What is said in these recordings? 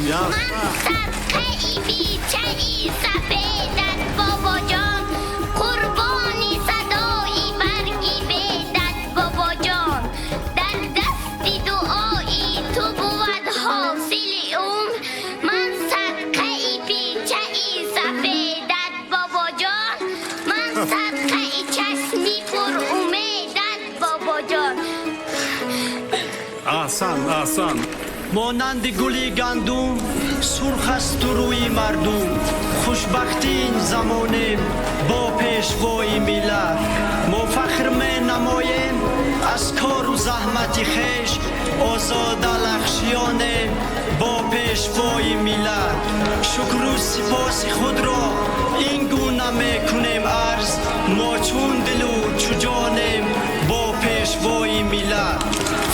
صدقه بیچه سفیدت بابا جان قربانی صدای برگی بیدت بابا جان در دست دعایی تو بود حاصل اون من صدقه بیچه سفیدت بابا جان من صدقه چشمی پر امیدت بابا جان احسن مانند گلی گندم سرخ است روی مردم خوشبختی این زمانه با پیشوای ملت ما فخر می نماییم از کار و زحمت خویش آزاد لخشیانه با پیشوای ملت شکر و سپاس خود را این گونه می کنیم عرض ما چون دل و چو جانیم با پیشوای ملت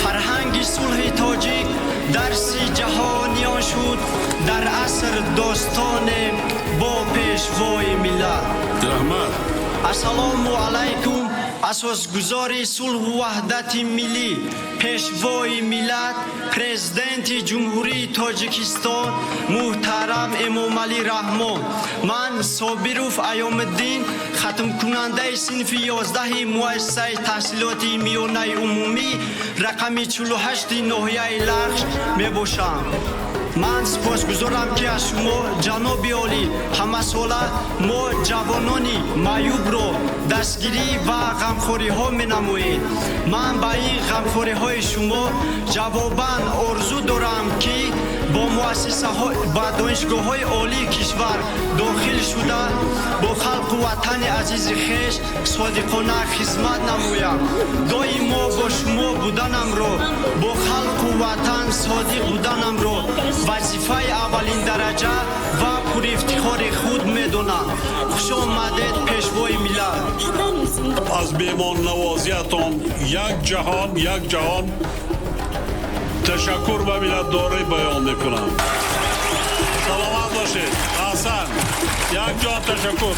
فرهنگ صلح تاجیک درس جهانیان شد در عصر داستان با پیشوای ملت السلام علیکم اساسگزار صلح و وحدت ملی پیشوای ملت پرزیدنت جمهوری تاجیکستان محترم امام علی رحمان من صابروف ایام الدین ختم کننده صنف 11 مؤسسه تحصیلات میانه عمومی رقم 48 ناحیه لخش می باشم من سپاسگزارم که از شما جناب عالی همه ساله ما جوانانی معیوب را دستگیری و غمخواری ها می نمایید من با این غمخواری های شما جواباً آرزو دارم که با مؤسسه ها با دانشگاه های عالی کشور داخل شده با خلق و وطن عزیز خویش صادقانه خدمت نمایم دائما با شما بودنم را با خلق و وطن صادق بودنم را وظیفه اولین درجه و پر افتخار خود میدونم خوش آمدید پیشوای ملت از میهمان نوازیتان یک جهان تشکر و مینتداری بیان میکنم سلامت باشید احسن یک جان تشکر